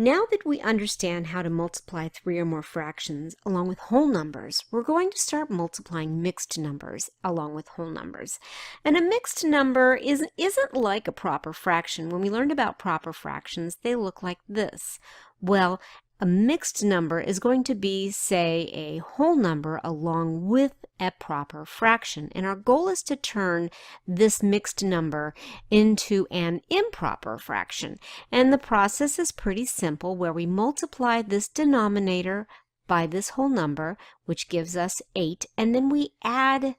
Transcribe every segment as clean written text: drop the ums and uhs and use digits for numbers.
Now that we understand how to multiply three or more fractions along with whole numbers, we're going to start multiplying mixed numbers along with whole numbers. And a mixed number isn't like a proper fraction. When we learned about proper fractions, they look like this. Well, a mixed number is going to be, say, a whole number along with a proper fraction. And our goal is to turn this mixed number into an improper fraction. And the process is pretty simple, where we multiply this denominator by this whole number, which gives us 8, and then we add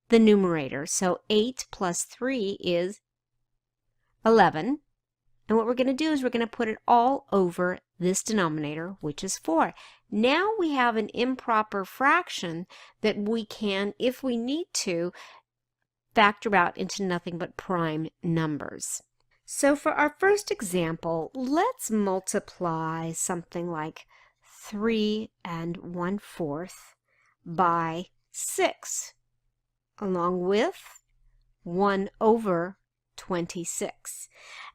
the numerator. So 8 plus 3 is 11. And what we're going to do is we're going to put it all over this denominator, which is 4. Now we have an improper fraction that we can, if we need to, factor out into nothing but prime numbers. So for our first example, let's multiply something like 3 1/4 by 6, along with 1 over 26.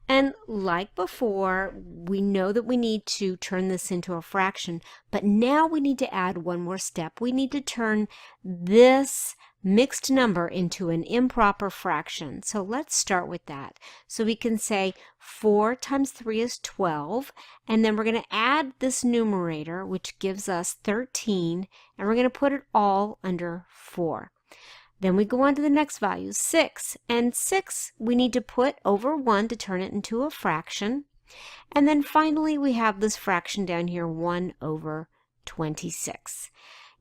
And like before, we know that we need to turn this into a fraction, but now we need to add one more step. We need to turn this mixed number into an improper fraction. So let's start with that. So we can say 4 times 3 is 12, and then we're going to add this numerator, which gives us 13, and we're going to put it all under 4. Then we go on to the next value, 6. And 6 we need to put over 1 to turn it into a fraction. And then finally we have this fraction down here, 1 over 26.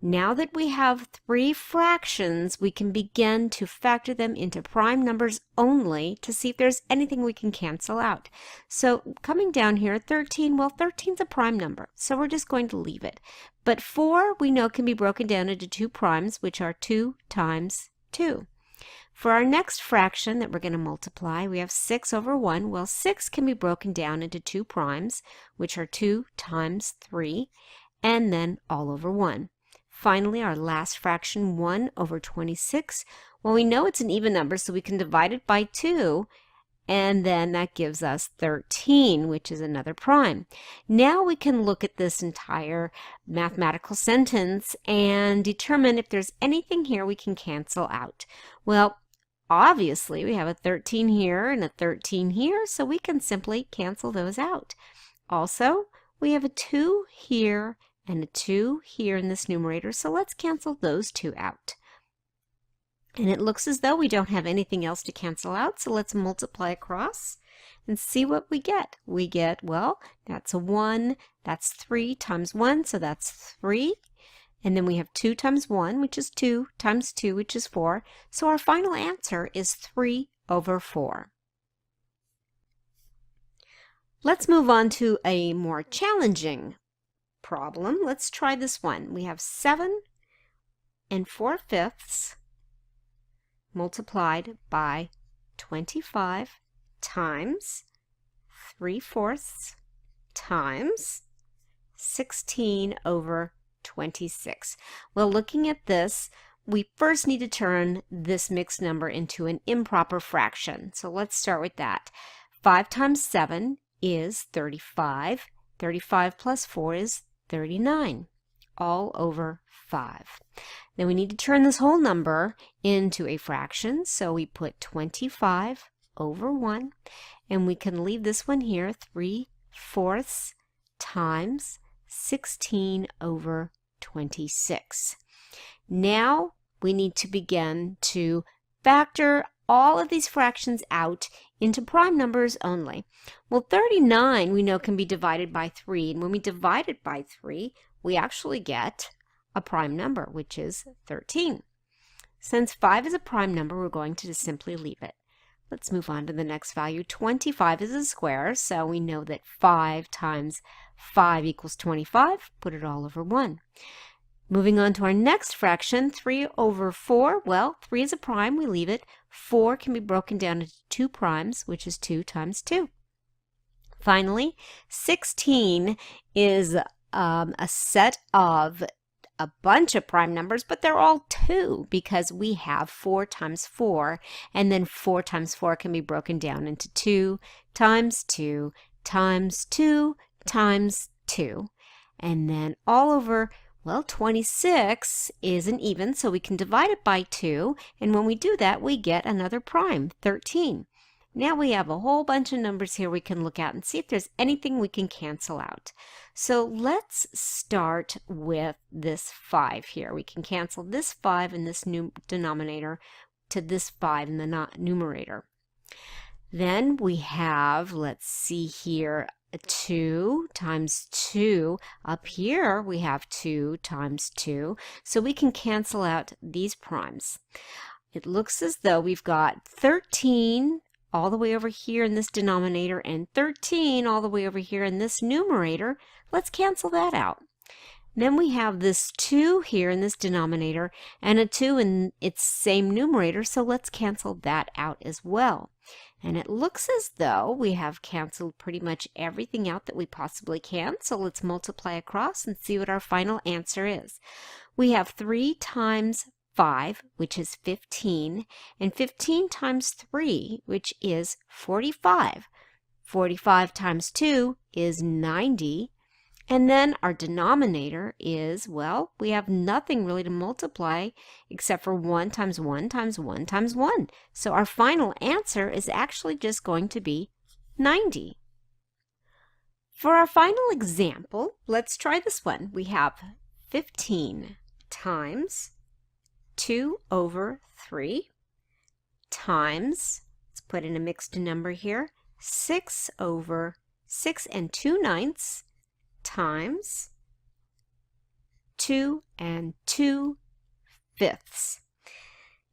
Now that we have three fractions, we can begin to factor them into prime numbers only to see if there's anything we can cancel out. So coming down here, 13, well, 13 is a prime number, so we're just going to leave it. But 4 we know can be broken down into two primes, which are 2 times 2. For our next fraction that we're going to multiply, we have 6 over 1. Well, 6 can be broken down into two primes, which are 2 times 3, and then all over 1. Finally, our last fraction, 1 over 26. Well, we know it's an even number, so we can divide it by 2, and then that gives us 13, which is another prime. Now we can look at this entire mathematical sentence and determine if there's anything here we can cancel out. Well, obviously, we have a 13 here and a 13 here, so we can simply cancel those out. Also, we have a 2 here and a 2 here in this numerator, so let's cancel those two out. And it looks as though we don't have anything else to cancel out, so let's multiply across and see what we get. We get, well, that's a 1, that's 3 times 1, so that's 3. And then we have 2 times 1, which is 2, times 2, which is 4. So our final answer is 3 over 4. Let's move on to a more challenging problem. Let's try this one. We have 7 4/5 multiplied by 25 times 3/4 times 16 over 26. Well, looking at this, we first need to turn this mixed number into an improper fraction. So let's start with that. 5 times 7 is 35. 35 plus 4 is 39, all over 5. Then we need to turn this whole number into a fraction, so we put 25 over 1, and we can leave this one here, 3/4 times 16 over 26. Now we need to begin to factor all of these fractions out into prime numbers only. Well, 39 we know can be divided by 3, and when we divide it by 3, we actually get a prime number, which is 13. Since 5 is a prime number, we're going to just simply leave it. Let's move on to the next value. 25 is a square, so we know that 5 times 5 equals 25. Put it all over 1. Moving on to our next fraction, 3 over 4. Well, 3 is a prime, we leave it. 4 can be broken down into two primes, which is 2 times 2. Finally, 16 is a set of a bunch of prime numbers, but they're all 2 because we have 4 times 4, and then 4 times 4 can be broken down into 2 times 2 times 2 times 2. And then all over, well, 26 isn't even, so we can divide it by 2. And when we do that, we get another prime, 13. Now we have a whole bunch of numbers here we can look at and see if there's anything we can cancel out. So let's start with this 5 here. We can cancel this 5 in this new denominator to this 5 in the numerator. Then we have, let's see here, 2 times 2. Up here we have 2 times 2. So we can cancel out these primes. It looks as though we've got 13 all the way over here in this denominator and 13 all the way over here in this numerator. Let's cancel that out. Then we have this 2 here in this denominator and a 2 in its same numerator, so let's cancel that out as well. And it looks as though we have canceled pretty much everything out that we possibly can, so let's multiply across and see what our final answer is. We have 3 times 5, which is 15, and 15 times 3, which is 45. 45 times 2 is 90. And then our denominator is, well, we have nothing really to multiply except for 1 times 1 times 1 times 1. So our final answer is actually just going to be 90. For our final example, let's try this one. We have 15 times 2 over 3 times, let's put in a mixed number here, 6 over 6 and 2/9 times 2 and 2/5.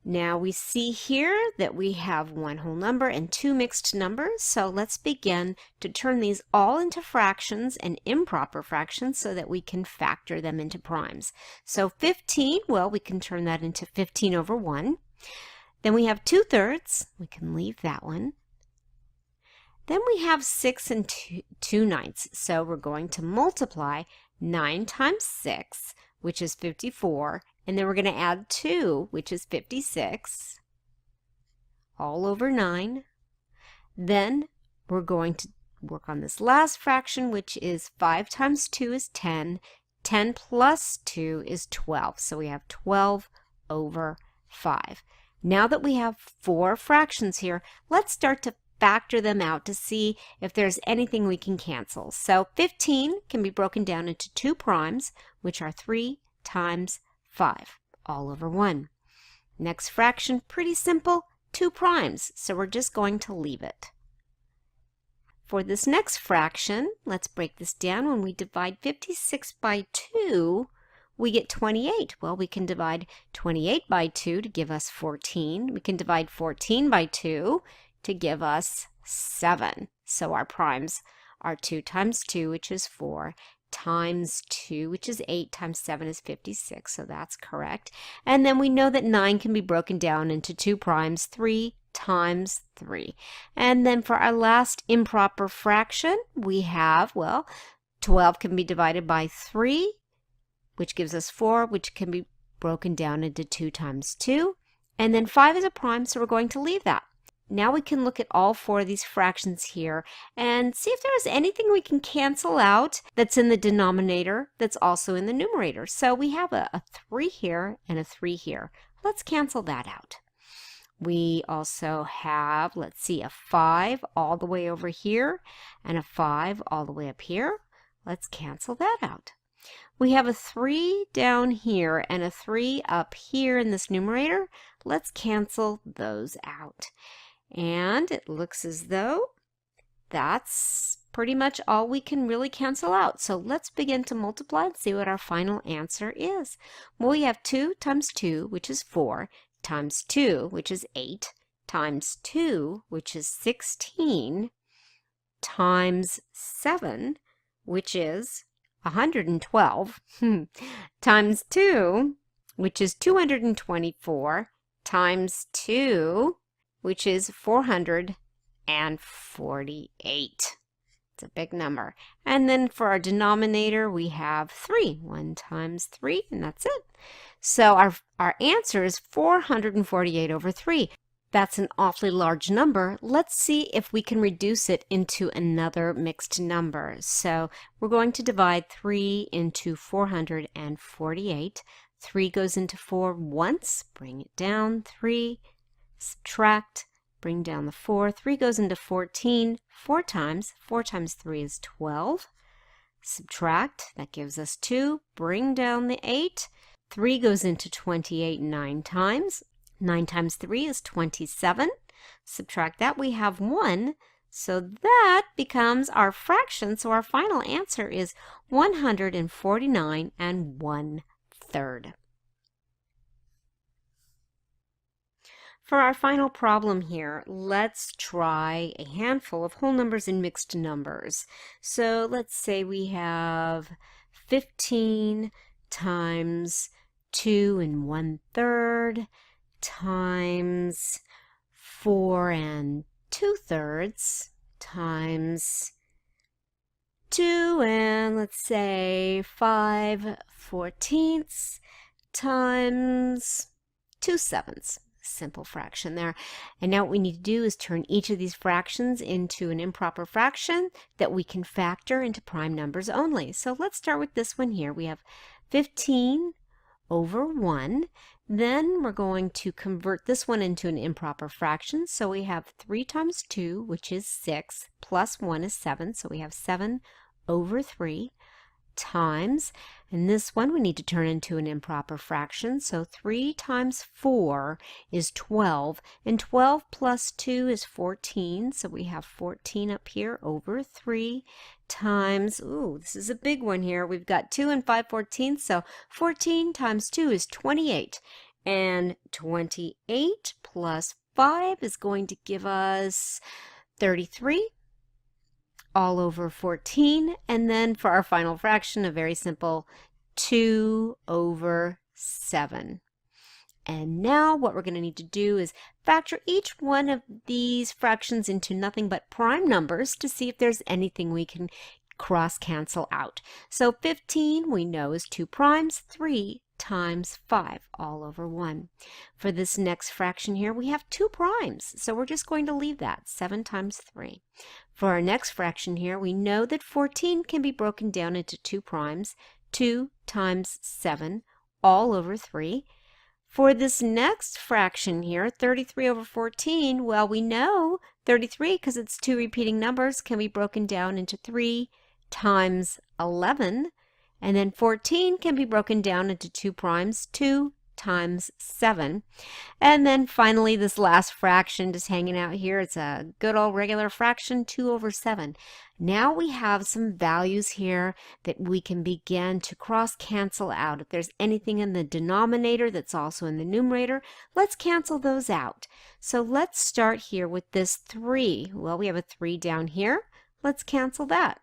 Now we see here that we have one whole number and two mixed numbers, so let's begin to turn these all into fractions and improper fractions so that we can factor them into primes. So 15, well, we can turn that into 15 over 1. Then we have 2/3, we can leave that one. Then we have 6 and 2/9, so we're going to multiply 9 times 6, which is 54, and then we're going to add 2, which is 56, all over 9. Then we're going to work on this last fraction, which is 5 times 2 is 10. 10 plus 2 is 12, so we have 12 over 5. Now that we have 4 fractions here, let's start to factor them out to see if there's anything we can cancel. So 15 can be broken down into 2 primes, which are 3 times 5, all over 1. Next fraction, pretty simple, 2 primes, so we're just going to leave it. For this next fraction, let's break this down. When we divide 56 by 2, we get 28. Well, we can divide 28 by 2 to give us 14. We can divide 14 by 2 to give us 7. So our primes are 2 times 2, which is 4, times 2, which is 8, times 7 is 56, so that's correct. And then we know that 9 can be broken down into 2 primes, 3 times 3. And then for our last improper fraction, we have, well, 12 can be divided by 3, which gives us 4, which can be broken down into 2 times 2. And then 5 is a prime, so we're going to leave that. Now we can look at all 4 of these fractions here and see if there's anything we can cancel out that's in the denominator that's also in the numerator. So we have a 3 here and a 3 here. Let's cancel that out. We also have, let's see, a 5 all the way over here and a 5 all the way up here. Let's cancel that out. We have a 3 down here and a 3 up here in this numerator. Let's cancel those out. And it looks as though that's pretty much all we can really cancel out. So let's begin to multiply and see what our final answer is. Well, we have 2 times 2, which is 4, times 2, which is 8, times 2, which is 16, times 7, which is 112, times 2, which is 224, times 2, which is 448. It's a big number. And then for our denominator, we have 3. 1 times 3, and that's it. So our answer is 448 over 3. That's an awfully large number. Let's see if we can reduce it into another mixed number. So we're going to divide 3 into 448. 3 goes into 4 once, bring it down, 3, subtract, bring down the 4. 3 goes into 14 4 times. 4 times 3 is 12. Subtract, that gives us 2, bring down the 8. 3 goes into 28 9 times. 9 times 3 is 27. Subtract that, we have 1. So that becomes our fraction. So our final answer is 149 1/3. For our final problem here, let's try a handful of whole numbers and mixed numbers. So let's say we have 15 times 2 1/3 times 4 2/3 times 2 and let's say 5/14 times 2/7. Simple fraction there. And now what we need to do is turn each of these fractions into an improper fraction that we can factor into prime numbers only. So let's start with this one here. We have 15 over 1. Then we're going to convert this one into an improper fraction. So we have 3 times 2, which is 6, plus 1 is 7. So we have 7 over 3 times, and this one we need to turn into an improper fraction. So 3 times 4 is 12, and 12 plus 2 is 14. So we have 14 up here over 3 times, ooh, this is a big one here. We've got 2 and 5/14, so 14 times 2 is 28. And 28 plus 5 is going to give us 33 all over 14. And then for our final fraction, a very simple 2 over 7. And now what we're going to need to do is factor each one of these fractions into nothing but prime numbers to see if there's anything we can cross cancel out. So 15 we know is 2 primes, 3 times 5 all over 1. For this next fraction here, we have 2 primes, so we're just going to leave that, 7 times 3. For our next fraction here, we know that 14 can be broken down into 2 primes, 2 times 7 all over 3. For this next fraction here, 33 over 14, well, we know 33, because it's 2 repeating numbers, can be broken down into 3 times 11. And then 14 can be broken down into 2 primes, 2 times 7. And then finally, this last fraction just hanging out here, it's a good old regular fraction, 2 over 7. Now we have some values here that we can begin to cross cancel out. If there's anything in the denominator that's also in the numerator, let's cancel those out. So let's start here with this 3. Well, we have a 3 down here. Let's cancel that.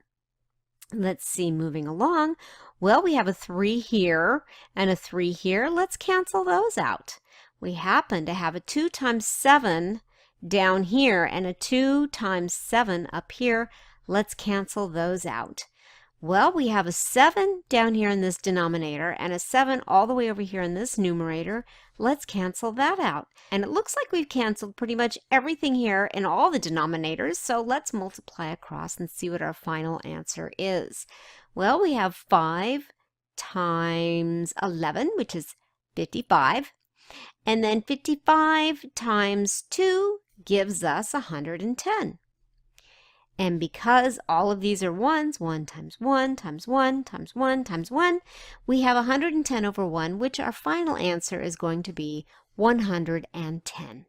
Let's see, moving along. Well, we have a 3 here and a 3 here. Let's cancel those out. We happen to have a 2 times 7 down here and a 2 times 7 up here. Let's cancel those out. Well, we have a 7 down here in this denominator and a 7 all the way over here in this numerator. Let's cancel that out. And it looks like we've canceled pretty much everything here in all the denominators, so let's multiply across and see what our final answer is. Well, we have 5 times 11, which is 55. And then 55 times 2 gives us 110. And because all of these are ones, 1 times 1 times 1 times 1 times 1, we have 110 over 1, which our final answer is going to be 110.